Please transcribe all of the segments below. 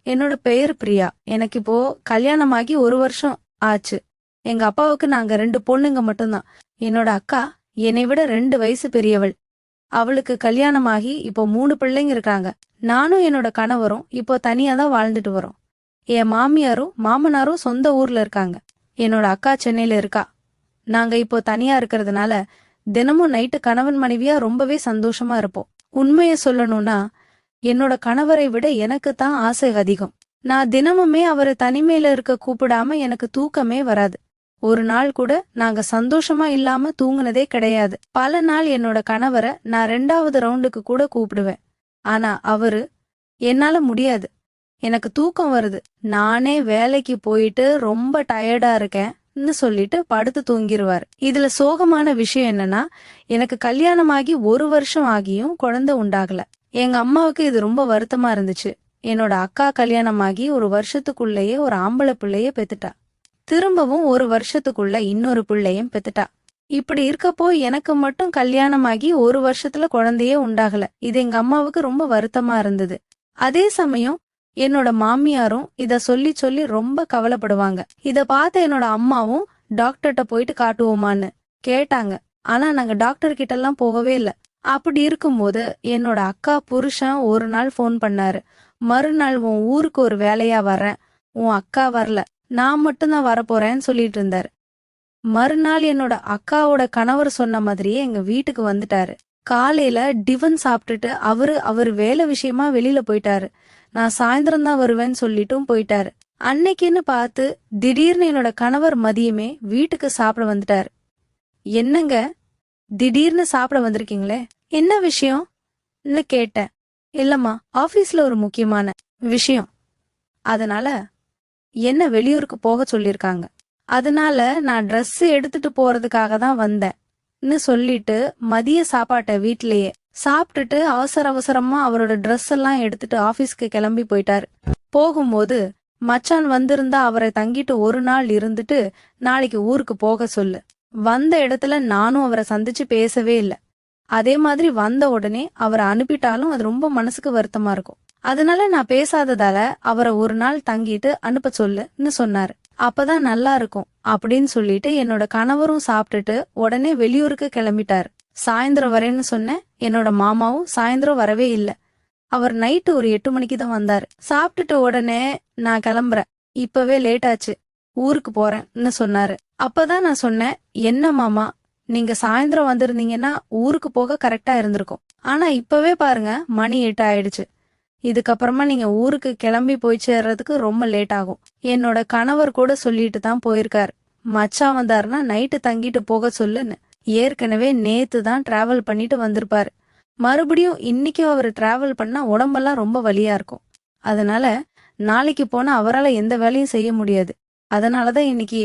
என்னோட பெயர் பிரியா. எனக்கு இப்போ கல்யாணமாகி 1 வருஷம் ஆச்சு. எங்க அப்பாவுக்கு நாங்க 2 பொண்ணுங்க மட்டும்தான். என்னோட அக்கா என்னை விட 2 வயசு பெரியவள். அவளுக்கு கல்யாணமாகி இப்போ 3 பிள்ளைங்க இருக்காங்க. நானும் என்னோட கணவரும் இப்போ தனியா தான் வாழ்ந்துட்டு வரோம். என் மாமியாரும் மாமனாரும் சொந்த ஊர்ல இருக்காங்க. என்னோட அக்கா சென்னையில இருக்கா. நாங்க இப்போ தனியா இருக்கிறதுனால தினமும் நைட்டு கணவன் மனைவியா ரொம்பவே சந்தோஷமா இருப்போம். உண்மைய சொல்லணும்னா என்னோட கணவரை விட எனக்கு தான் ஆசை அதிகம். நான் தினமுமே அவரை தனிமையில இருக்க கூப்பிடாம எனக்கு தூக்கமே வராது. ஒரு நாள் கூட நாங்க சந்தோஷமா இல்லாம தூங்குனதே கிடையாது. பல நாள் என்னோட கணவரை நான் 2வது ரவுண்டுக்கு கூட கூப்பிடுவேன். ஆனா அவரு, என்னால முடியாது, எனக்கு தூக்கம் வருது, நானே வேலைக்கு போயிட்டு ரொம்ப டயர்டா இருக்கேன்னு சொல்லிட்டு படுத்து தூங்கிருவாரு. இதுல சோகமான விஷயம் என்னன்னா, எனக்கு கல்யாணமாகி 1 வருஷம் ஆகியும் குழந்தை உண்டாகல. எங்க அம்மாவுக்கு இது ரொம்ப வருத்தமா இருந்துச்சு. என்னோட அக்கா கல்யாணமாகி 1 வருஷத்துக்குள்ளேயே ஒரு ஆம்பளை பிள்ளைய பெத்துட்டா. திரும்பவும் 1 வருஷத்துக்குள்ள இன்னொரு பிள்ளையும் பெத்துட்டா. இப்படி இருக்கப்போ எனக்கு மட்டும் கல்யாணமாகி 1 வருஷத்துல குழந்தையே உண்டாகல. இது எங்க அம்மாவுக்கு ரொம்ப வருத்தமா இருந்தது. அதே சமயம் என்னோட மாமியாரும் இத சொல்லி சொல்லி ரொம்ப கவலைப்படுவாங்க. இத பார்த்த என்னோட அம்மாவும் டாக்டர்கிட்ட போயிட்டு காட்டுவோமான்னு கேட்டாங்க. ஆனா நாங்க டாக்டர் கிட்ட எல்லாம் போகவே இல்ல. அப்படி இருக்கும்போது என்னோட அக்கா புருஷன் ஒரு நாள் ஃபோன் பண்ணாரு. மறுநாள் உன் ஊருக்கு ஒரு வேலையா வர்றேன், உன் அக்கா வரல, நான் மட்டும்தான் வரப்போறேன்னு சொல்லிட்டு இருந்தாரு. மறுநாள் என்னோட அக்காவோட கணவர் சொன்ன மாதிரியே எங்க வீட்டுக்கு வந்துட்டாரு. காலையில டிஃபன் சாப்பிட்டுட்டு அவரு வேலை விஷயமா வெளியில போயிட்டாரு. நான் சாயந்தரம் தான் வருவேன்னு சொல்லிட்டும் போயிட்டாரு. அன்னைக்குன்னு பார்த்து திடீர்னு என்னோட கணவர் மதியமே வீட்டுக்கு சாப்பிட வந்துட்டாரு. என்னங்க, திடீர்னு சாப்பிட வந்திருக்கீங்களே, என்ன விஷயம் கேட்டேன். இல்லம்மா, ஆபீஸ்ல ஒரு முக்கியமான விஷயம், அதனால என்ன வெளியூருக்கு போக சொல்லிருக்காங்க, அதனால நான் ட்ரெஸ் எடுத்துட்டு போறதுக்காக தான் வந்தேன்னு சொல்லிட்டு மதிய சாப்பாட்டை வீட்லயே சாப்பிட்டுட்டு அவசர அவசரமா அவரோட ட்ரெஸ் எல்லாம் எடுத்துட்டு ஆபீஸ்க்கு கிளம்பி போயிட்டாரு. போகும்போது, மச்சான் வந்திருந்தா அவரை தங்கிட்டு ஒரு நாள் இருந்துட்டு நாளைக்கு ஊருக்கு போக சொல்லு. வந்த இடத்துல நானும் அவரை சந்திச்சு பேசவே இல்லை. அதே மாதிரி வந்த உடனே அவரை அனுப்பிட்டாலும் அது ரொம்ப மனசுக்கு வருத்தமா இருக்கும். அதனால நான் பேசாததால அவரை ஒரு நாள் தங்கிட்டு அனுப்ப சொல்லுன்னு சொன்னாரு. அப்பதான் நல்லா இருக்கும் அப்படின்னு சொல்லிட்டு என்னோட கணவரும் சாப்பிட்டுட்டு உடனே வெளியூருக்கு கிளம்பிட்டாரு. சாயந்தரம் வரேன்னு சொன்னேன். என்னோட மாமாவும் சாயந்தரம் வரவே இல்லை. அவர் நைட்டு ஒரு 8 மணிக்கு தான் வந்தாரு. சாப்பிட்டுட்டு உடனே நான் கிளம்புறேன், இப்பவே லேட் ஆச்சு, ஊருக்கு போறேன்னு சொன்னாரு. அப்பதான் நான் சொன்னேன், என்ன மாமா, நீங்க சாயந்தரம் வந்திருந்தீங்கன்னா ஊருக்கு போக கரெக்டா இருந்திருக்கும். ஆனா இப்பவே பாருங்க, மணி 8 ஆயிடுச்சு. இதுக்கப்புறமா நீங்க ஊருக்கு கிளம்பி போய் சேர்றதுக்கு ரொம்ப லேட் ஆகும். என்னோட கணவர் கூட சொல்லிட்டு தான் போயிருக்காரு, மச்சான் வந்தாருன்னா நைட்டு தங்கிட்டு போக சொல்லுன்னு. ஏற்கனவே நேத்து தான் டிராவல் பண்ணிட்டு வந்திருப்பாரு. மறுபடியும் இன்னைக்கும் அவர் டிராவல் பண்ணா உடம்பெல்லாம் ரொம்ப வலியா இருக்கும். அதனால நாளைக்கு போனா அவரால் எந்த வேலையும் செய்ய முடியாது. அதனாலதான் இன்னைக்கு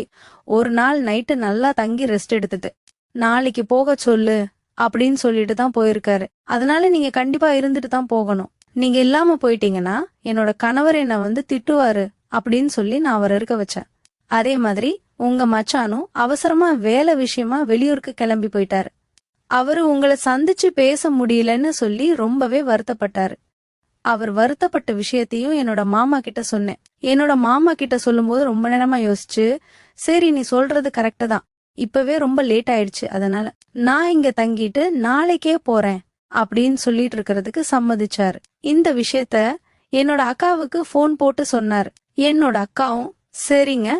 ஒரு நாள் நைட்டு நல்லா தங்கி ரெஸ்ட் எடுத்துட்டு நாளைக்கு போக சொல்லு அப்படின்னு சொல்லிட்டு தான் போயிருக்காரு. அதனால நீங்க கண்டிப்பா இருந்துட்டு தான் போகணும். நீங்க இல்லாம போயிட்டீங்கன்னா என்னோட கணவர் என்ன வந்து திட்டுவாரு அப்படின்னு சொல்லி நான் அவரை இருக்க வச்சேன். அதே மாதிரி உங்க மச்சானும் அவசரமா வேலை விஷயமா வெளியூருக்கு கிளம்பி போயிட்டாரு. அவரு உங்களை சந்திச்சு பேச முடியலன்னு சொல்லி ரொம்பவே வருத்தப்பட்டாரு. அவர் வருத்தப்பட்ட விஷயத்தையும் என்னோட மாமா கிட்ட சொன்னேன். என்னோட மாமா கிட்ட சொல்லும்போது ரொம்ப நேரமா யோசிச்சு, சரி நீ சொல்றது கரெக்டு தான், இப்பவே ரொம்ப லேட் ஆயிடுச்சு, அதனால நான் இங்க தங்கிட்டு நாளைக்கே போறேன் அப்படின்னு சொல்லிட்டு இருக்கிறதுக்கு சம்மதிச்சாரு. இந்த விஷயத்த என்னோட அக்காவுக்கு போன் போட்டு சொன்னாரு. என்னோட அக்காவும் சரிங்க,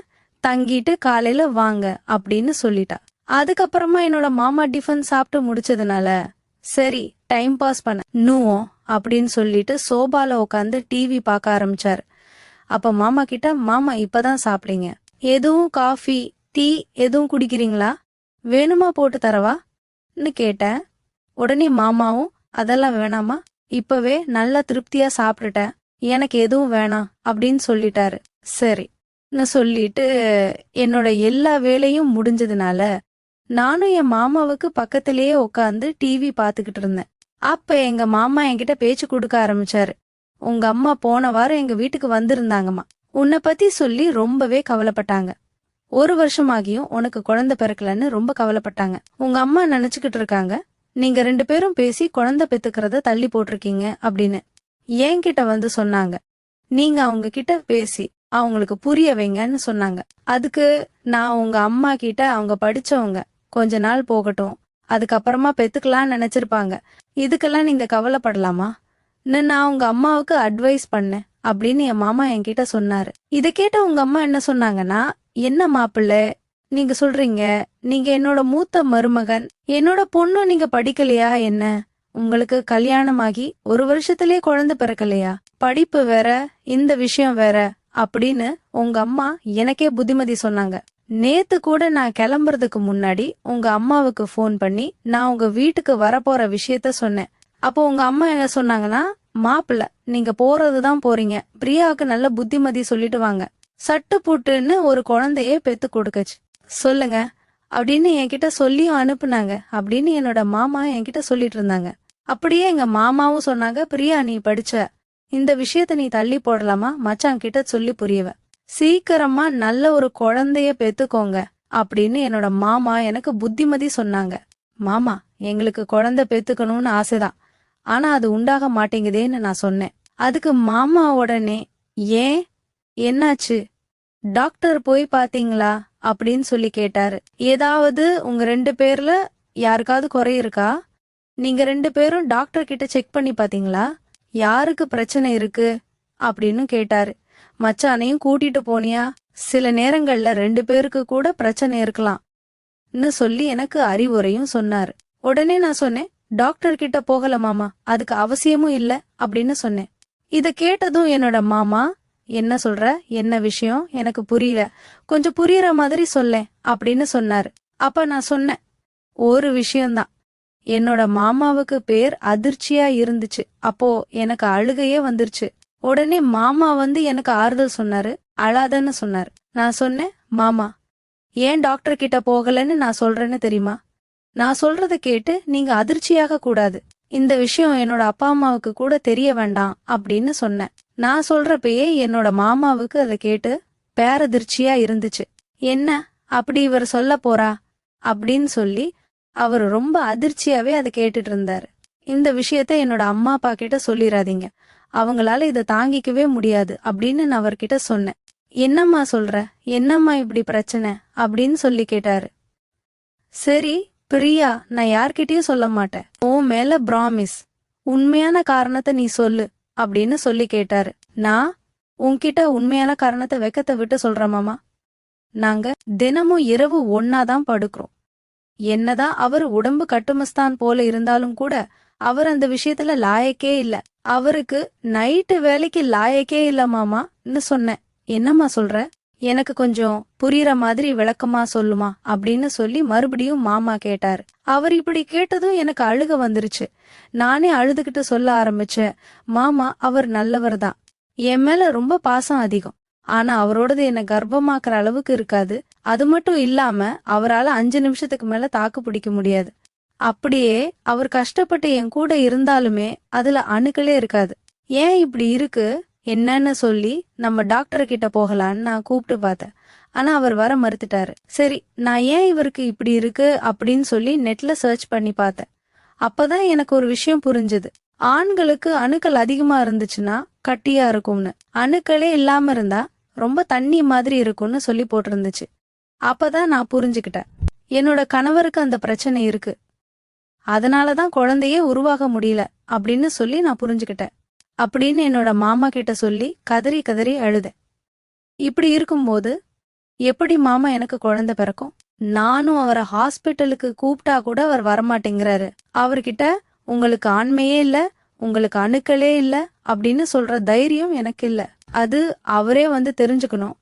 தங்கிட்டு காலையில வாங்க அப்படின்னு சொல்லிட்டா. அதுக்கப்புறமா என்னோட மாமா டிஃபன் சாப்பிட்டு முடிச்சதுனால சரி டைம் பாஸ் பண்ண நூவோம் அப்படின்னு சொல்லிட்டு சோபால உட்காந்து டிவி பார்க்க ஆரம்பிச்சாரு. அப்ப மாமா கிட்ட, மாமா இப்பதான் சாப்பிட்டீங்க, எதுவும் காஃபி டீ எதுவும் குடிக்கிறீங்களா, வேணுமா போட்டு தரவான்னு கேட்டேன். உடனே மாமாவும் அதெல்லாம் வேணாமா, இப்பவே நல்லா திருப்தியா சாப்பிட்டுட்டேன், எனக்கு எதுவும் வேணாம் அப்படின்னு சொல்லிட்டாரு. சரி சொல்லிட்டு என்னோட எல்லா வேலையும் முடிஞ்சதுனால நானும் என் மாமாவுக்கு பக்கத்திலேயே உட்காந்து டிவி பாத்துக்கிட்டு இருந்தேன். அப்ப எங்க மாமா என்கிட்ட பேச்சு கொடுக்க ஆரம்பிச்சாரு. உங்க அம்மா போன வாரம் எங்க வீட்டுக்கு வந்திருந்தாங்கம்மா, உன்னை பத்தி சொல்லி ரொம்பவே கவலைப்பட்டாங்க. 1 வருஷமாகியும் உனக்கு குழந்தை பிறக்கலன்னு ரொம்ப கவலைப்பட்டாங்க. உங்க அம்மா நினைச்சுக்கிட்டு இருக்காங்க நீங்க 2 பேரும் பேசி குழந்தை பெத்துக்கிறத தள்ளி போட்டிருக்கீங்க அப்படின்னு என்கிட்ட வந்து சொன்னாங்க. நீங்க அவங்க கிட்ட பேசி அவங்களுக்கு புரிய வைங்கன்னு சொன்னாங்க. அதுக்கு நான் உங்க அம்மா கிட்ட அவங்க படிச்சவங்க, கொஞ்ச நாள் போகட்டும், அதுக்கப்புறமா பெத்துக்கலாம்னு நினைச்சிருப்பாங்க, இதுக்கெல்லாம் நீங்க கவலைப்படலாமா நான் உங்க அம்மாவுக்கு அட்வைஸ் பண்ணேன் அப்படின்னு என் மாமா என்கிட்ட சொன்னாரு. இத கேட்ட உங்க அம்மா என்ன சொன்னாங்கன்னா, என்ன மாப்பிள்ளை நீங்க சொல்றீங்க, நீங்க என்னோட மூத்த மருமகன், என்னோட பொண்ணும் நீங்க படிக்கலையா என்ன? உங்களுக்கு கல்யாணமாகி 1 வருஷத்திலேயே குழந்தை பிறக்கலையா? படிப்பு வேற, இந்த விஷயம் வேற அப்படின்னு உங்க அம்மா எனக்கே புத்திமதி சொன்னாங்க. நேத்து கூட நான் கிளம்புறதுக்கு முன்னாடி உங்க அம்மாவுக்கு ஃபோன் பண்ணி நான் உங்க வீட்டுக்கு வரப்போற விஷயத்த சொன்னேன். அப்போ உங்க அம்மா என்ன சொன்னாங்கன்னா, மாப்பிள்ள நீங்க போறதுதான் போறீங்க, பிரியாவுக்கு நல்ல புத்திமதி சொல்லிட்டு வாங்க, சட்டு புட்டுன்னு ஒரு குழந்தையே பெத்து கொடுக்கச்சு சொல்லுங்க அப்படின்னு என்கிட்ட சொல்லியும் அனுப்புனாங்க அப்படின்னு என்னோட மாமா என்கிட்ட சொல்லிட்டு இருந்தாங்க. அப்படியே எங்க மாமாவும் சொன்னாங்க, பிரியா நீ படிச்ச இந்த விஷயத்த நீ தள்ளி போடலாமா, மச்சான் கிட்ட சொல்லி புரியவ, சீக்கிரமா நல்ல ஒரு குழந்தைய பெத்துக்கோங்க அப்படின்னு என்னோட மாமா எனக்கு புத்திமதி சொன்னாங்க. மாமா எங்களுக்கு குழந்தை பெத்துக்கணும்னு ஆசைதான், ஆனா அது உண்டாக மாட்டேங்குதேன்னு நான் சொன்னேன். அதுக்கு மாமா உடனே ஏன் என்னாச்சு, டாக்டர் போய் பாத்தீங்களா அப்படின்னு சொல்லி கேட்டாரு. ஏதாவது உங்க 2 பேர்ல யாருக்காவது குறை இருக்கா, நீங்க 2 பேரும் டாக்டர் கிட்ட செக் பண்ணி பாத்தீங்களா, யாருக்கு பிரச்சனை இருக்கு அப்படின்னு கேட்டாரு. மச்சானையும் கூட்டிட்டு போனியா, சில நேரங்கள்ல 2 பேருக்கு கூட பிரச்சனை இருக்கலாம்னு சொல்லி எனக்கு அறிவுரையும் சொன்னாரு. உடனே நான் சொன்னேன், டாக்டர் கிட்ட போகல மாமா, அதுக்கு அவசியமும் இல்ல அப்படின்னு சொன்னேன். இத கேட்டதும் என்னோட மாமா, என்ன சொல்ற, என்ன விஷயம், எனக்கு புரியல, கொஞ்சம் புரியற மாதிரி சொல்லேன் அப்படின்னு சொன்னாரு. அப்ப நான் சொன்னேன், ஒரு விஷயம்தான். என்னோட மாமாவுக்கு பேர் அதிர்ச்சியா இருந்துச்சு. அப்போ எனக்கு அழுகையே வந்துருச்சு. உடனே மாமா வந்து எனக்கு ஆறுதல் சொன்னாரு, அழாதன்னு சொன்னாரு. நான் சொன்னேன், மாமா ஏன் டாக்டர் கிட்ட போகலன்னு நான் சொல்றேன்னு தெரியுமா, நான் சொல்றத கேட்டு நீங்க அதிர்ச்சியாக கூடாது, இந்த விஷயம் என்னோட அப்பா அம்மாவுக்கு கூட தெரிய வேண்டாம் அப்படின்னு சொன்னேன். நான் சொல்றப்பயே என்னோட மாமாவுக்கு அதை கேட்டு பேரதிர்ச்சியா இருந்துச்சு. என்ன அப்படி இவர் சொல்ல போறா அப்படின்னு சொல்லி அவர் ரொம்ப அதிர்ச்சியாவே அதை கேட்டுட்டு இருந்தாரு. இந்த விஷயத்த என்னோட அம்மா அப்பா கிட்ட சொல்லிடாதீங்க, அவங்களால இதை தாங்கிக்கவே முடியாது அப்படின்னு நான் அவர்கிட்ட சொன்னேன். என்னம்மா சொல்ற, என்னம்மா இப்படி பிரச்சனை அப்படின்னு சொல்லி கேட்டாரு. சரி பிரியா, நான் யார்கிட்டயும் சொல்ல மாட்டேன், உன் மேல பிராமிஸ், உண்மையான காரணத்தை நீ சொல்லு அப்படின்னு சொல்லி கேட்டாரு. நான் உன்கிட்ட உண்மையான காரணத்தை வெக்கத்தை விட்டு சொல்றேன் மாமா, நாங்க தினமும் இரவு ஒன்னாதான் படுக்கிறோம். என்னதான் அவர் உடம்பு கட்டுமஸ்தான் போல இருந்தாலும் கூட அவர் அந்த விஷயத்துல லாயக்கே இல்ல, அவருக்கு நைட்டு வேலைக்கு லாயக்கே இல்ல மாமான்னு சொன்னேன். என்னம்மா சொல்ற, எனக்கு கொஞ்சம் புரியற மாதிரி விளக்கமா சொல்லுமா அப்படின்னு சொல்லி மறுபடியும் மாமா கேட்டாரு. அவர் இப்படி கேட்டதும் எனக்கு அழுக வந்துருச்சு. நானே அழுதுகிட்டு சொல்ல ஆரம்பிச்சேன், மாமா அவர் நல்லவர் தான், என் மேல ரொம்ப பாசம் அதிகம், ஆனா அவரோடது என்ன கர்ப்பமாக்குற அளவுக்கு இருக்காது, அது மட்டும் இல்லாம அவரால் 5 நிமிஷத்துக்கு மேல தாக்கு பிடிக்க முடியாது, அப்படியே அவர் கஷ்டப்பட்டு என் கூட இருந்தாலுமே அதுல அணுக்களே இருக்காது, ஏன் இப்படி இருக்கு என்னன்னு சொல்லி நம்ம டாக்டர் கிட்ட போகலான்னு நான் கூப்பிட்டு பார்த்தேன். ஆனா அவர் வர மறுத்துட்டாரு. சரி நான் ஏன் இவருக்கு இப்படி இருக்கு அப்படின்னு சொல்லி நெட்ல சர்ச் பண்ணி பார்த்தேன். அப்பதான் எனக்கு ஒரு விஷயம் புரிஞ்சுது. ஆண்களுக்கு அணுக்கள் அதிகமா இருந்துச்சுன்னா கட்டியா இருக்கும்னு, அணுக்களே இல்லாம இருந்தா ரொம்ப தண்ணி மாதிரி இருக்கும்னு சொல்லி போட்டிருந்துச்சு. அப்பதான் நான் புரிஞ்சுக்கிட்டேன், என்னோட கணவருக்கு அந்த பிரச்சனை இருக்கு, அதனாலதான் குழந்தையே உருவாக முடியல அப்படின்னு சொல்லி நான் புரிஞ்சுக்கிட்டேன் அப்படின்னு என்னோட மாமா கிட்ட சொல்லி கதறி கதறி அழுதேன். இப்படி இருக்கும்போது எப்படி மாமா எனக்கு குழந்தை பிறக்கும்? நானும் அவரை ஹாஸ்பிட்டலுக்கு கூப்பிட்டா கூட அவர் வரமாட்டேங்கிறாரு. அவர்கிட்ட உங்களுக்கு ஆண்மையே இல்ல, உங்களுக்கு அணுக்களே இல்ல அப்படின்னு சொல்ற தைரியம் எனக்கு இல்ல, அது அவரே வந்து தெரிஞ்சுக்கணும்.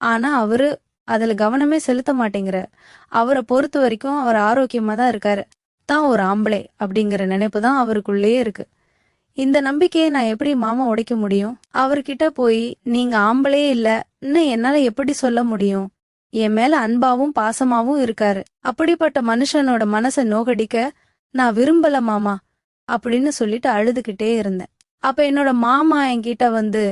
ஆனா அவரு அதுல கவனமே செலுத்த மாட்டேங்கிறார். அவரை பொறுத்த வரைக்கும் அவர் ஆரோக்கியமா தான் இருக்காரு, தான் ஒரு ஆம்பளை அப்படிங்கிற நினைப்பு தான் அவருக்குள்ளேயே இருக்கு. இந்த நம்பிக்கையை நான் எப்படி மாமா உடைக்க முடியும்? அவர்கிட்ட போய் நீங்க ஆம்பளே இல்லன்னு என்னால எப்படி சொல்ல முடியும்? என் மேல அன்பாவும் பாசமாவும் இருக்காரு, அப்படிப்பட்ட மனுஷனோட மனசை நோகடிக்க நான் விரும்பல மாமா அப்படின்னு சொல்லிட்டு அழுதுகிட்டே இருந்தேன். அப்ப என்னோட மாமா என்கிட்ட வந்து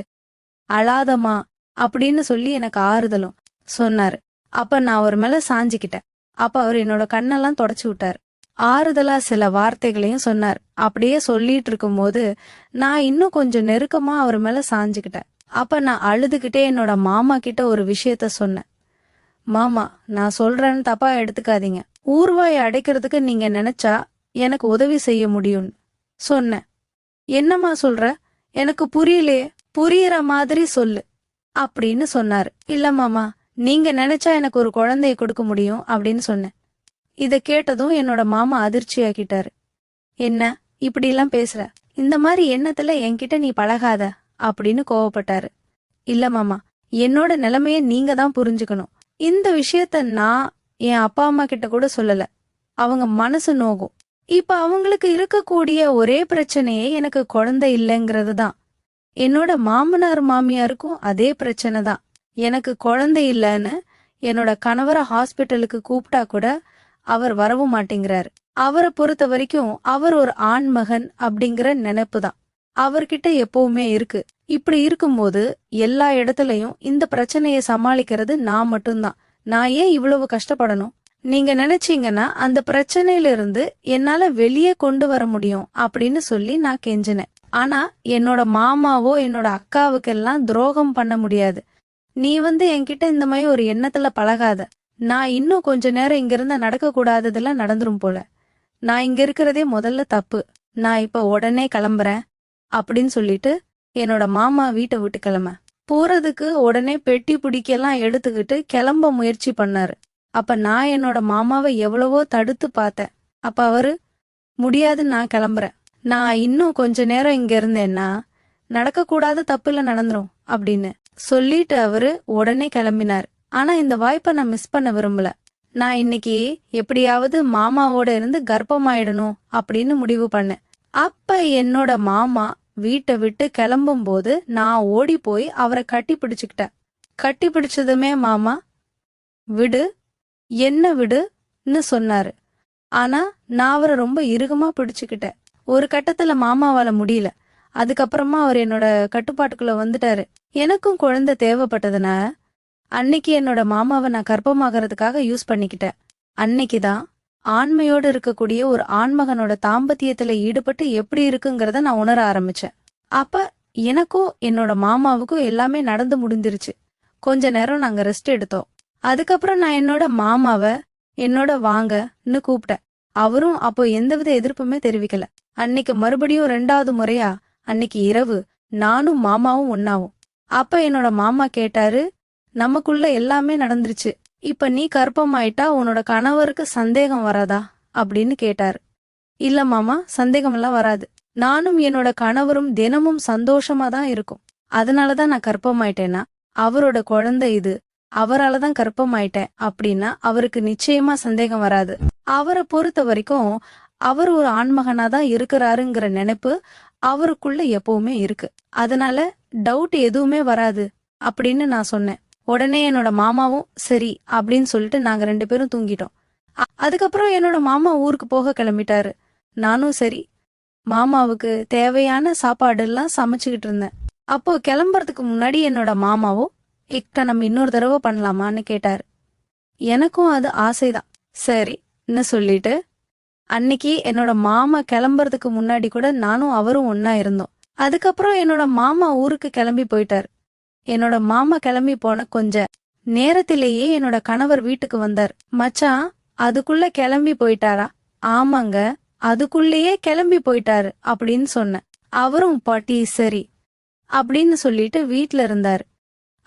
அழாதமா அப்படின்னு சொல்லி எனக்கு ஆறுதலும் சொன்னாரு. அப்ப நான் அவர் மேல சாஞ்சிக்கிட்டேன். அப்ப அவர் என்னோட கண்ணெல்லாம் தொடச்சு விட்டாரு, ஆறுதலா சில வார்த்தைகளையும் சொன்னார். அப்படியே சொல்லிட்டு இருக்கும் போது நான் இன்னும் கொஞ்சம் நெருக்கமா அவர் மேல சாஞ்சுக்கிட்டேன். அப்ப நான் அழுதுகிட்டே என்னோட மாமா கிட்ட ஒரு விஷயத்த சொன்னேன். மாமா, நான் சொல்றேன்னு தப்பா எடுத்துக்காதீங்க. ஊர்வாயை அடைக்கிறதுக்கு நீங்க நினைச்சா எனக்கு உதவி செய்ய முடியும்னு சொன்னேன். என்னம்மா சொல்ற? எனக்கு புரியலையே. புரியுற மாதிரி சொல்லு அப்படின்னு சொன்னாரு. இல்ல மாமா, நீங்க நினைச்சா எனக்கு ஒரு குழந்தைய கொடுக்க முடியும் அப்படின்னு சொன்னேன். இத கேட்டதும் என்னோட மாமா அதிர்ச்சியாக்கிட்டாரு. என்ன இப்படி எல்லாம் பேசுற? இந்த மாதிரி எண்ணத்துல என்கிட்ட நீ பழகாத அப்படின்னு கோவப்பட்டாரு. இல்ல மாமா, என்னோட நிலைமைய நீங்க தான் புரிஞ்சுக்கணும். இந்த விஷயத்த நான் என் அப்பா அம்மா கிட்ட கூட சொல்லல. அவங்க மனசு நோகும். இப்ப அவங்களுக்கு இருக்கக்கூடிய ஒரே பிரச்சனையே எனக்கு குழந்தை இல்லைங்கிறது தான். என்னோட மாமனார் மாமியாருக்கும் அதே பிரச்சனை தான். எனக்கு குழந்தை இல்லைன்னு என்னோட கணவரை ஹாஸ்பிட்டலுக்கு கூப்பிட்டா கூட அவர் வரவும் மாட்டேங்கிறாரு. அவரை பொறுத்த வரைக்கும் அவர் ஒரு ஆண்மகன் அப்படிங்கிற நினைப்பு தான் அவர்கிட்ட எப்பவுமே இருக்கு. இப்படி இருக்கும்போது எல்லா இடத்துலயும் இந்த பிரச்சனையை சமாளிக்கிறது நான் மட்டும்தான். நான் ஏன் இவ்வளவு கஷ்டப்படணும்? நீங்க நினைச்சீங்கன்னா அந்த பிரச்சனையில இருந்து என்னால வெளியே கொண்டு வர முடியும் அப்படின்னு சொல்லி நான் கெஞ்சினேன். ஆனா என்னோட மாமாவோ என்னோட அக்காவுக்கெல்லாம் துரோகம் பண்ண முடியாது. நீ என்கிட்ட இந்த மாதிரி ஒரு எண்ணத்துல பழகாத. நான் இன்னும் கொஞ்ச நேரம் இங்க இருந்தா நடக்க கூடாததெல்லாம் நடந்துரும் போல. நான் இங்க இருக்கிறதே முதல்ல தப்பு. நான் இப்ப உடனே கிளம்புறேன் அப்படின்னு சொல்லிட்டு என்னோட மாமா வீட்டை விட்டு கிளம்ப போறதுக்கு உடனே பெட்டி பிடிக்கெல்லாம் எடுத்துக்கிட்டு கிளம்ப முயற்சி பண்ணாரு. அப்ப நான் என்னோட மாமாவை எவ்வளவோ தடுத்து பார்த்தேன். அப்ப அவரு, முடியாது, நான் கிளம்புறேன். நான் இன்னும் கொஞ்ச நேரம் இங்க இருந்தேன்னா நடக்கக்கூடாத தப்புல நடந்துரும் அப்படின்னு சொல்லிட்டு அவரு உடனே கிளம்பினார். ஆனா இந்த வாய்ப்பை நான் மிஸ் பண்ண விரும்பல. நான் இன்னைக்கு எப்படியாவது மாமாவோட இருந்து கர்ப்பமாயிடணும் அப்படின்னு முடிவு பண்ணேன். அப்ப என்னோட மாமா வீட்டை விட்டு கிளம்பும் போது நான் ஓடி போய் அவரை கட்டி பிடிச்சுக்கிட்டேன். கட்டி பிடிச்சதுமே மாமா, விடு, என்ன விடுன்னு சொன்னாரு. ஆனா நான் அவரை ரொம்ப இறுகமா பிடிச்சுக்கிட்டேன். ஒரு கட்டத்துல மாமாவால முடியல. அதுக்கப்புறமா அவர் என்னோட கட்டுப்பாட்டுக்குள்ள வந்துட்டாரு. எனக்கும் குழந்தை தேவைப்பட்டதுனா அன்னைக்கு என்னோட மாமாவை நான் கர்ப்பமாகறதுக்காக யூஸ் பண்ணிக்கிட்டேன். அன்னைக்குதான் ஆண்மையோடு இருக்கக்கூடிய ஒரு ஆண்மகனோட தாம்பத்தியத்துல ஈடுபட்டு எப்படி இருக்குங்கிறத நான் உணர ஆரம்பிச்சேன். அப்ப எனக்கும் என்னோட மாமாவுக்கும் எல்லாமே நடந்து முடிஞ்சிருச்சு. கொஞ்ச நேரம் நாங்க ரெஸ்ட் எடுத்தோம். அதுக்கப்புறம் நான் என்னோட மாமாவை என்னோட வாங்கன்னு கூப்பிட்டேன். அவரும் அப்போ எந்தவித எதிர்ப்புமே தெரிவிக்கல. அன்னைக்கு மறுபடியும் 2வது முறையா அன்னைக்கு இரவு நானும் மாமாவும் ஒன்னாவும். அப்ப என்னோட மாமா கேட்டாரு, நமக்குள்ள எல்லாமே நடந்துருச்சு, இப்ப நீ கர்ப்பமாயிட்டா உன்னோட கணவருக்கு சந்தேகம் வராதா அப்படின்னு கேட்டாரு. இல்ல மாமா, சந்தேகம் எல்லாம் வராது. நானும் என்னோட கணவரும் தினமும் சந்தோஷமா தான் இருக்கும். அதனாலதான் நான் கர்ப்பமாயிட்டேன்னா அவரோட குழந்தை இது, அவராலதான் கர்ப்பமாயிட்டேன் அப்படின்னா அவருக்கு நிச்சயமா சந்தேகம் வராது. அவரை பொறுத்த வரைக்கும் அவர் ஒரு ஆண்மகனா தான் இருக்கிறாருங்கிற நினைப்பு அவருக்குள்ள எப்பவுமே இருக்கு. அதனால டவுட் எதுவுமே வராது அப்படின்னு நான் சொன்னேன். உடனே என்னோட மாமாவும் சரி அப்படின்னு சொல்லிட்டு நாங்க 2 பேரும் தூங்கிட்டோம். அதுக்கப்புறம் என்னோட மாமா ஊருக்கு போக கிளம்பிட்டாரு. நானும் சரி மாமாவுக்கு தேவையான சாப்பாடு எல்லாம் சமைச்சுக்கிட்டு இருந்தேன். அப்போ கிளம்புறதுக்கு முன்னாடி என்னோட மாமாவும், இக்க நம்ம இன்னொரு தடவை பண்ணலாமான்னு கேட்டாரு. எனக்கும் அது ஆசைதான். சரின்னு சொல்லிட்டு அன்னைக்கு என்னோட மாமா கிளம்புறதுக்கு முன்னாடி கூட நானும் அவரும் ஒன்னா இருந்தோம். அதுக்கப்புறம் என்னோட மாமா ஊருக்கு கிளம்பி போயிட்டாரு. என்னோட மாமா கிளம்பி போன கொஞ்ச நேரத்திலேயே என்னோட கணவர் வீட்டுக்கு வந்தார். மச்சான், அதுக்குள்ள கிளம்பி போயிட்டாரா? ஆமாங்க, அதுக்குள்ளேயே கிளம்பி போயிட்டாரு அப்படின்னு சொன்னேன். அவரும் பாட்டி சரி அப்படின்னு சொல்லிட்டு வீட்ல இருந்தாரு.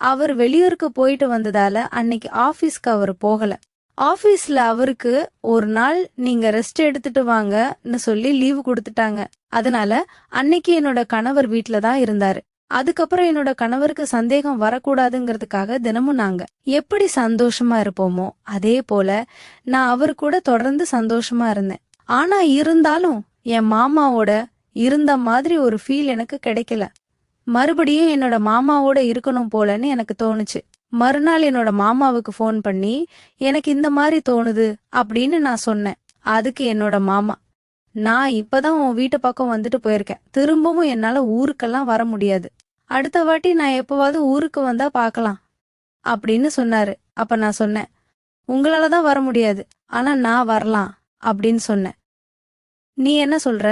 அவர் வெளியூருக்கு போயிட்டு வந்ததால அன்னைக்கு ஆபீஸ்க்கு அவர் போகல. ஆபீஸ்ல அவருக்கு ஒரு நாள் நீங்க ரெஸ்ட் எடுத்துட்டு வாங்கன்னு சொல்லி லீவு கொடுத்துட்டாங்க. அதனால அன்னைக்கு என்னோட கணவர் வீட்ல தான் இருந்தாரு. அதுக்கப்புறம் என்னோட கணவருக்கு சந்தேகம் வரக்கூடாதுங்கிறதுக்காக தினமும் நாங்க எப்படி சந்தோஷமா இருப்போமோ அதே போல நான் அவரு கூட தொடர்ந்து சந்தோஷமா இருந்தேன். ஆனா இருந்தாலும் என் மாமாவோட இருந்த மாதிரி ஒரு ஃபீல் எனக்கு கிடைக்கல. மறுபடியும் என்னோட மாமாவோட இருக்கணும் போலன்னு எனக்கு தோணுச்சு. மறுநாள் என்னோட மாமாவுக்கு ஃபோன் பண்ணி எனக்கு இந்த மாதிரி தோணுது அப்படின்னு நான் சொன்னேன். அதுக்கு என்னோட மாமா, நான் இப்பதான் உன் வீட்டு பக்கம் வந்துட்டு போயிருக்கேன், திரும்பவும் என்னால ஊருக்கெல்லாம் வர முடியாது, அடுத்த வாட்டி நான் எப்பவாவது ஊருக்கு வந்தா பாக்கலாம் அப்படின்னு சொன்னாரு. அப்ப நான் சொன்னேன், உங்களாலதான் வர முடியாது, ஆனா நான் வரலாம் அப்படின்னு சொன்னேன். நீ என்ன சொல்ற?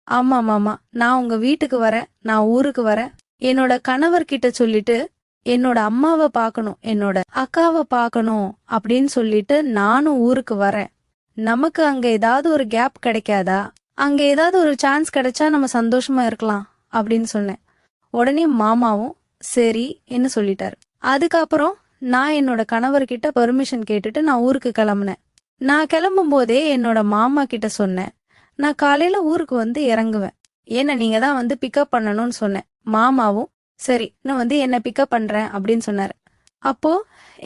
ஆமா மாமா, நான் உங்க வீட்டுக்கு வரேன், நான் ஊருக்கு வரேன், என்னோட கணவர்கிட்ட சொல்லிட்டு என்னோட அம்மாவை பார்க்கணும், என்னோட அக்காவை பார்க்கணும் அப்படின்னு சொல்லிட்டு நானும் ஊருக்கு வரேன். நமக்கு அங்க ஏதாவது ஒரு கேப் கிடைக்காதா? அங்க ஏதாவது ஒரு சான்ஸ் கிடைச்சா நம்ம சந்தோஷமா இருக்கலாம் அப்படின்னு சொன்னேன். உடனே மாமாவும் சரி என்ன சொல்லிட்டாரு. அதுக்கப்புறம் நான் என்னோட கணவர்கிட்ட பெர்மிஷன் கேட்டுட்டு நான் ஊருக்கு கிளம்புனேன். நான் கிளம்பும் போதே என்னோட மாமா கிட்ட சொன்னேன், நான் காலையில ஊருக்கு வந்து இறங்குவேன், ஏன்னா நீங்க தான் வந்து பிக்கப் பண்ணணும்னு சொன்னேன். மாமாவும் சரி நான் வந்து என்ன பிக்கப் பண்றேன் அப்படின்னு சொன்னாரு. அப்போ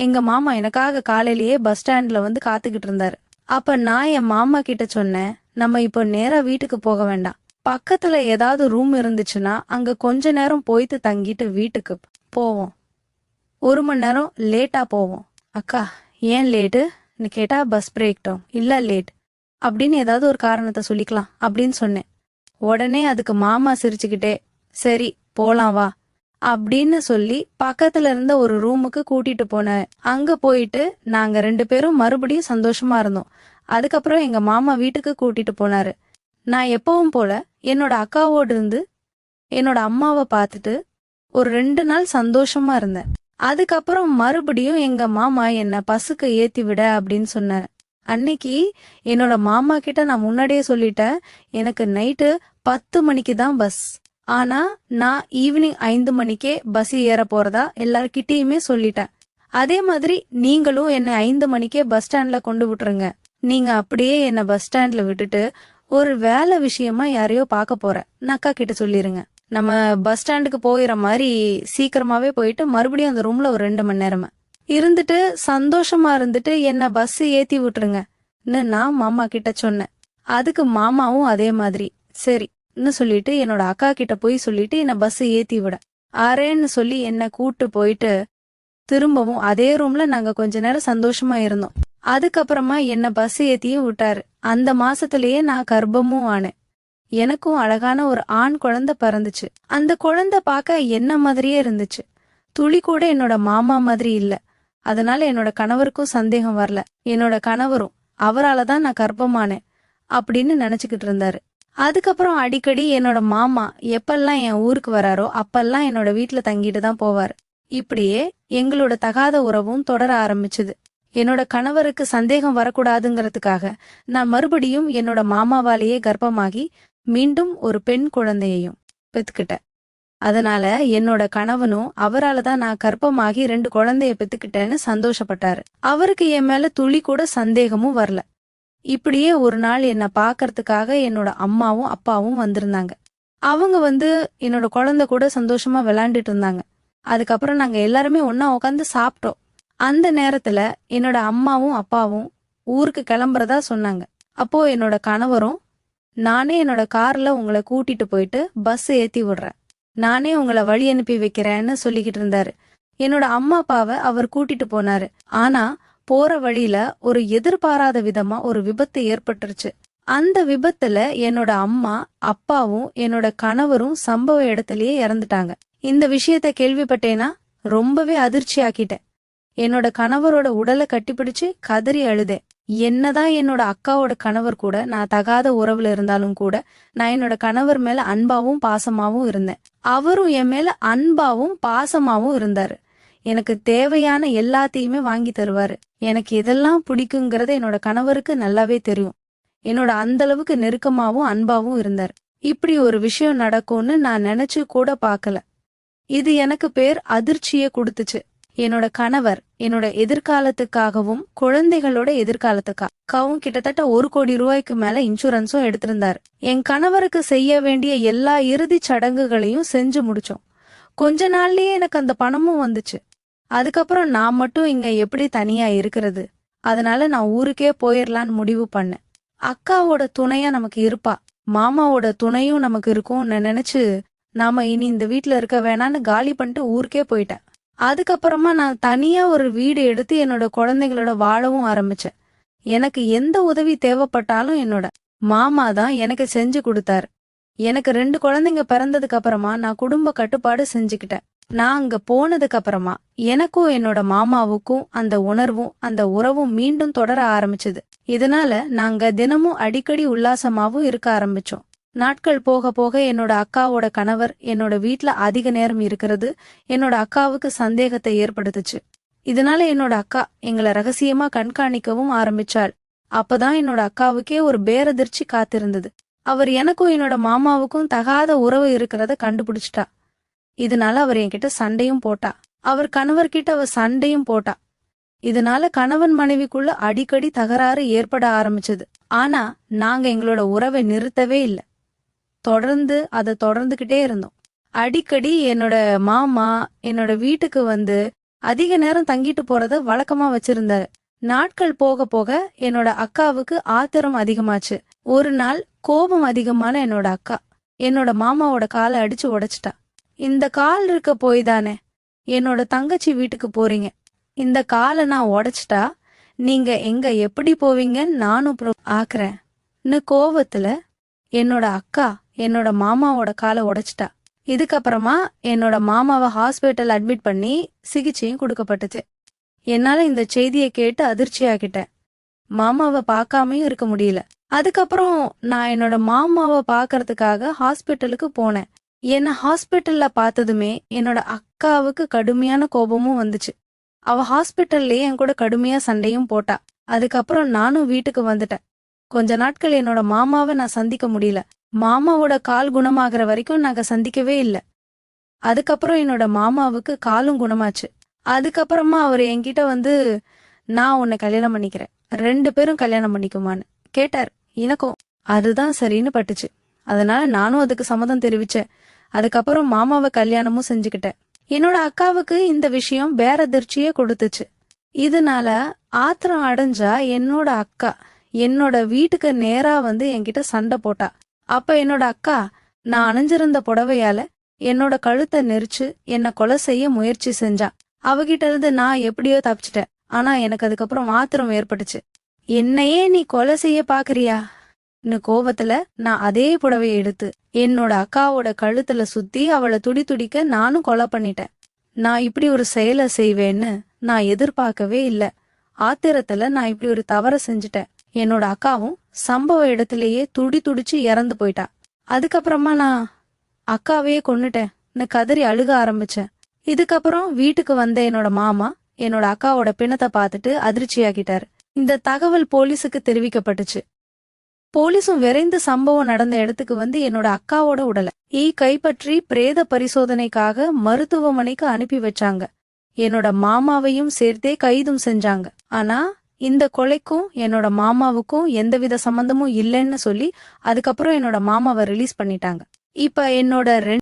எங்க மாமா எனக்காக காலையிலேயே பஸ் ஸ்டாண்ட்ல வந்து காத்துக்கிட்டு இருந்தாரு. அப்ப நான் என் மாமா கிட்ட சொன்னேன், நம்ம இப்போ நேரா வீட்டுக்கு போக வேண்டாம், பக்கத்துல ஏதாவது ரூம் இருந்துச்சுன்னா அங்க கொஞ்ச நேரம் போயிட்டு தங்கிட்டு வீட்டுக்கு போவோம், 1 மணி நேரம் லேட்டா போவோம். அக்கா ஏன் லேட்டுன்னு கேட்டா பஸ் பிரேக் டவுன் இல்ல லேட் அப்படின்னு ஏதாவது ஒரு காரணத்தை சொல்லிக்கலாம் அப்படின்னு சொன்னேன். உடனே அதுக்கு மாமா சிரிச்சுக்கிட்டே சரி போலாம் வா அப்படின்னு சொல்லி பக்கத்துல இருந்த ஒரு ரூமுக்கு கூட்டிட்டு போனேன். அங்க போயிட்டு நாங்க 2 பேரும் மறுபடியும் சந்தோஷமா இருந்தோம். அதுக்கப்புறம் எங்க மாமா வீட்டுக்கு கூட்டிட்டு போனாரு. நான் எப்பவும் போல என்னோட அக்காவோடு இருந்து என்னோட அம்மாவை பார்த்துட்டு ஒரு 2 நாள் சந்தோஷமா இருந்தேன். அதுக்கப்புறம் மறுபடியும் எங்க மாமா என்ன பஸ்ஸுக்கு ஏத்தி விட அப்படின்னு சொன்னாரு. அன்னைக்கு என்னோட மாமா கிட்ட நான் முன்னாடியே சொல்லிட்டேன், எனக்கு நைட்டு 10 மணிக்கு தான் பஸ், ஆனா நான் ஈவினிங் 5 மணிக்கே பஸ் ஏற போறதா எல்லார்கிட்டயுமே சொல்லிட்டேன். அதே மாதிரி நீங்களும் என்ன 5 மணிக்கே பஸ் ஸ்டாண்ட்ல கொண்டு விட்டுருங்க. நீங்க அப்படியே என்ன பஸ் ஸ்டாண்ட்ல விட்டுட்டு ஒரு வேலை விஷயமா யாரையோ பார்க்க போறேன் அக்கா கிட்ட சொல்லிருங்க. நம்ம பஸ் ஸ்டாண்டுக்கு போயிற மாதிரி சீக்கிரமாவே போயிட்டு மறுபடியும் அந்த ரூம்ல ஒரு 2 மணி நேரமா இருந்துட்டு சந்தோஷமா இருந்துட்டு என்ன பஸ் ஏத்தி விட்டுருங்கன்னு நான் மாமா கிட்ட சொன்னேன். அதுக்கு மாமாவும் அதே மாதிரி சரின்னு சொல்லிட்டு என்னோட அக்கா கிட்ட போய் சொல்லிட்டு என்ன பஸ் ஏத்தி விட ஆறேன்னு சொல்லி என்ன கூட்டு போயிட்டு திரும்பவும் அதே ரூம்ல நாங்க கொஞ்ச நேரம் சந்தோஷமா இருந்தோம். அதுக்கப்புறமா என்ன பஸ் ஏத்தியும் விட்டாரு. அந்த மாசத்திலேயே நான் கர்ப்பமும் ஆனேன். எனக்கும் அழகான ஒரு ஆண் குழந்தை பிறந்துச்சு. அந்த குழந்தை பார்க்க என்ன மாதிரியே இருந்துச்சு, துளி கூட என்னோட மாமா மாதிரி இல்ல. அதனால என்னோட கணவருக்கும் சந்தேகம் வரல. என்னோட கணவரும் அவரால தான் நான் கர்ப்பமானேன் அப்படின்னு நினைச்சுக்கிட்டு இருந்தாரு. அதுக்கப்புறம் அடிக்கடி என்னோட மாமா எப்பெல்லாம் என் ஊருக்கு வராரோ அப்பெல்லாம் என்னோட வீட்டுல தங்கிட்டு தான் போவாரு. இப்படியே எங்களோட தகாத உறவும் தொடர ஆரம்பிச்சுது. என்னோட கணவருக்கு சந்தேகம் வரக்கூடாதுங்கிறதுக்காக நான் மறுபடியும் என்னோட மாமாவாலேயே கர்ப்பமாகி மீண்டும் ஒரு பெண் குழந்தையையும் பெத்துக்கிட்டேன். அதனால என்னோட கணவனும் அவரால தான் நான் கர்ப்பமாகி 2 குழந்தைய பெத்துக்கிட்டேன்னு சந்தோஷப்பட்டாரு. அவருக்கு என் மேல துளி கூட சந்தேகமும் வரல. இப்படியே ஒரு நாள் என்ன பாக்கறதுக்காக என்னோட அம்மாவும் அப்பாவும் வந்திருந்தாங்க. அவங்க வந்து என்னோட குழந்தை கூட சந்தோஷமா விளையாண்டுட்டு இருந்தாங்க. அதுக்கப்புறம் நாங்க எல்லாருமே ஒன்னா உட்காந்து சாப்பிட்டோம். அந்த நேரத்துல என்னோட அம்மாவும் அப்பாவும் ஊருக்கு கிளம்புறதா சொன்னாங்க. அப்போ என்னோட கணவரும் நானே என்னோட கார்ல உங்களை கூட்டிட்டு போயிட்டு பஸ் ஏத்தி விடுறேன், நானே உங்களை வழி அனுப்பி வைக்கிறேன்னு சொல்லிக்கிட்டு இருந்தாரு. என்னோட அம்மா அப்பாவை அவர் கூட்டிட்டு போனாரு. ஆனா போற வழியில ஒரு எதிர்பாராத விதமா ஒரு விபத்து ஏற்பட்டுருச்சு. அந்த விபத்துல என்னோட அம்மா அப்பாவும் என்னோட கணவரும் சம்பவ இடத்திலேயே இறந்துட்டாங்க. இந்த விஷயத்த கேள்விப்பட்டேனா ரொம்பவே அதிர்ச்சி ஆக்கிட்டேன். என்னோட கணவரோட உடலை கட்டிப்பிடிச்சு கதறி அழுதேன். என்னதான் என்னோட அக்காவோட கணவர் கூட நான் தகாத உறவுல இருந்தாலும் கூட நான் என்னோட கணவர் மேல அன்பாவும் பாசமாவும் இருந்தேன். அவரும் என் மேல அன்பாவும் பாசமாவும் இருந்தாரு. எனக்கு தேவையான எல்லாத்தையுமே வாங்கி தருவாரு. எனக்கு இதெல்லாம் பிடிக்குங்கிறத என்னோட கணவருக்கு நல்லாவே தெரியும். என்னோட அந்த அளவுக்கு நெருக்கமாவும் அன்பாவும் இருந்தார். இப்படி ஒரு விஷயம் நடக்கும்னு நான் நினைச்சு கூட பார்க்கல. இது எனக்கு பேர் அதிர்ச்சியை கொடுத்துச்சு. என்னோட கணவர் என்னோட எதிர்காலத்துக்காகவும் குழந்தைகளோட எதிர்காலத்துக்காகவும் கிட்டத்தட்ட 1 கோடி ரூபாய்க்கு மேல இன்சூரன்ஸும் எடுத்திருந்தாரு. என் கணவருக்கு செய்ய வேண்டிய எல்லா இறுதி சடங்குகளையும் செஞ்சு முடிச்சோம். கொஞ்ச நாள்லயே எனக்கு அந்த பணமும் வந்துச்சு. அதுக்கப்புறம் நான் மட்டும் இங்க எப்படி தனியா இருக்கிறது, அதனால நான் ஊருக்கே போயிடலான்னு முடிவு பண்ணேன். அக்காவோட துணையா நமக்கு இருப்பா, மாமாவோட துணையும் நமக்கு இருக்கும்னு நினைச்சு நாம இனி இந்த வீட்டுல இருக்க வேணான்னு காலி பண்ணிட்டு ஊருக்கே போயிட்டேன். அதுக்கப்புறமா நான் தனியா ஒரு வீடு எடுத்து என்னோட குழந்தைகளோட வாழவும் ஆரம்பிச்சேன். எனக்கு எந்த உதவி தேவைப்பட்டாலும் என்னோட மாமா தான் எனக்கு செஞ்சு கொடுத்தாரு. எனக்கு 2 குழந்தைங்க பிறந்ததுக்கு அப்புறமா நான் குடும்ப கட்டுப்பாடு செஞ்சுக்கிட்டேன். நான் அங்க போனதுக்கு அப்புறமா எனக்கும் என்னோட மாமாவுக்கும் அந்த உணர்வும் அந்த உறவும் மீண்டும் தொடர ஆரம்பிச்சது. இதனால நாங்க தினமும் அடிக்கடி உல்லாசமாவும் இருக்க ஆரம்பிச்சோம். நாட்கள் போக போக என்னோட அக்காவோட கணவர் என்னோட வீட்ல அதிக நேரம் இருக்கிறது என்னோட அக்காவுக்கு சந்தேகத்தை ஏற்படுத்துச்சு. இதனால என்னோட அக்கா எங்களை ரகசியமா கண்காணிக்கவும் ஆரம்பிச்சாள். அப்பதான் என்னோட அக்காவுக்கே ஒரு பேரதிர்ச்சி காத்திருந்தது. அவர் எனக்கும் என்னோட மாமாவுக்கும் தகாத உறவு இருக்கிறத கண்டுபிடிச்சிட்டா. இதனால அவர் என்கிட்ட சண்டையும் போட்டா. அவர் கணவர்கிட்ட அவ சண்டையும் போட்டா. இதனால கணவன் மனைவிக்குள்ள அடிக்கடி தகராறு ஏற்பட ஆரம்பிச்சது. ஆனா நாங்க எங்களோட உறவை நிறுத்தவே இல்லை. அதை தொடர்ந்துகிட்டே இருந்தோம். அடிக்கடி என்னோட மாமா என்னோட வீட்டுக்கு வந்து அதிக நேரம் தங்கிட்டு போறத வழக்கமா வச்சிருந்தாரு. நாட்கள் போக போக என்னோட அக்காவுக்கு ஆத்திரம் அதிகமாச்சு. ஒரு நாள் கோபம் அதிகமான என்னோட அக்கா என்னோட மாமாவோட காலை அடிச்சு உடைச்சிட்டா. இந்த கால் இருக்க போய் தானே என்னோட தங்கச்சி வீட்டுக்கு போறீங்க, இந்த காலை நான் உடைச்சிட்டா நீங்க எங்க எப்படி போவீங்கன்னு நானும் ஆக்குறேன்னு கோவத்துல என்னோட அக்கா என்னோட மாமாவோட காலை உடைச்சிட்டா. இதுக்கப்புறமா என்னோட மாமாவை ஹாஸ்பிட்டல் அட்மிட் பண்ணி சிகிச்சையும் கொடுக்கப்பட்டுச்சு. என்னால இந்த செய்தியை கேட்டு அதிர்ச்சி ஆகிட்டேன். மாமாவை பார்க்காமையும் இருக்க முடியல. அதுக்கப்புறம் நான் என்னோட மாமாவை பார்க்கறதுக்காக ஹாஸ்பிட்டலுக்கு போனேன். என்ன ஹாஸ்பிட்டல்ல பார்த்ததுமே என்னோட அக்காவுக்கு கடுமையான கோபமும் வந்துச்சு. அவ ஹாஸ்பிட்டல்லயே என் கூட கடுமையா சண்டையும் போட்டா. அதுக்கப்புறம் நானும் வீட்டுக்கு வந்துட்டேன். கொஞ்ச நாட்கள் என்னோட மாமாவை நான் சந்திக்க முடியல. மாமாவோட கால் குணமாகற வரைக்கும் நாங்க சந்திக்கவே இல்லை. அதுக்கப்புறம் என்னோட மாமாவுக்கு காலும் குணமாச்சு. அதுக்கப்புறமா அவர் என்கிட்ட வந்து நான் உன்னை கல்யாணம் பண்ணிக்கிறேன், 2 பேரும் கல்யாணம் பண்ணிக்குமான்னு கேட்டார். எனக்கும் அதுதான் சரின்னு பட்டுச்சு. அதனால நானும் அதுக்கு சம்மதம் தெரிவிச்சேன். அதுக்கப்புறம் மாமாவை கல்யாணமும் செஞ்சுக்கிட்டேன். என்னோட அக்காவுக்கு இந்த விஷயம் பேரதிர்ச்சியே கொடுத்துச்சு. இதனால ஆத்திரம் அடைஞ்சா என்னோட அக்கா என்னோட வீட்டுக்கு நேரா வந்து என்கிட்ட சண்டை போட்டா. அப்ப என்னோட அக்கா நான் அணிஞ்சிருந்த புடவையால என்னோட கழுத்தை நெரிச்சு என்னை கொலை செய்ய முயற்சி செஞ்சா. அவகிட்ட இருந்து நான் எப்படியோ தப்பிச்சிட்டேன். ஆனா எனக்கு அதுக்கப்புறம் ஆத்திரம் ஏற்பட்டுச்சு. என்னையே நீ கொலை செய்ய பாக்குறியா கோவத்துல நான் அதே புடவையை எடுத்து என்னோட அக்காவோட கழுத்துல சுத்தி அவளை துடிக்க நானும் கொலை பண்ணிட்டேன். நான் இப்படி ஒரு செயலை செய்வேன்னு நான் எதிர்பார்க்கவே இல்லை. ஆத்திரத்துல நான் இப்படி ஒரு தவற செஞ்சுட்டேன். என்னோட அக்காவும் சம்பவ இடத்திலேயே துடிச்சு இறந்து போயிட்டா. அதுக்கப்புறமா நான் அக்காவையே கொன்னுட்டேன்னு கதறி அழுக ஆரம்பிச்சேன். இதுக்கப்புறம் வீட்டுக்கு வந்த என்னோட மாமா என்னோட அக்காவோட பிணத்தை பார்த்துட்டு அதிர்ச்சியாகிட்டாரு. இந்த தகவல் போலீஸுக்கு தெரிவிக்கப்பட்டுச்சு. போலீஸும் விரைந்து சம்பவம் நடந்த இடத்துக்கு வந்து என்னோட அக்காவோட உடலை கைப்பற்றி பிரேத பரிசோதனைக்காக மருத்துவமனைக்கு அனுப்பி வச்சாங்க. என்னோட மாமாவையும் சேர்த்தே கைதும் செஞ்சாங்க. ஆனா இந்த கொலைக்கும் என்னோட மாமாவுக்கும் எந்தவித சம்பந்தமும் இல்லைன்னு சொல்லி அதுக்கப்புறம் என்னோட மாமாவை ரிலீஸ் பண்ணிட்டாங்க. இப்ப என்னோட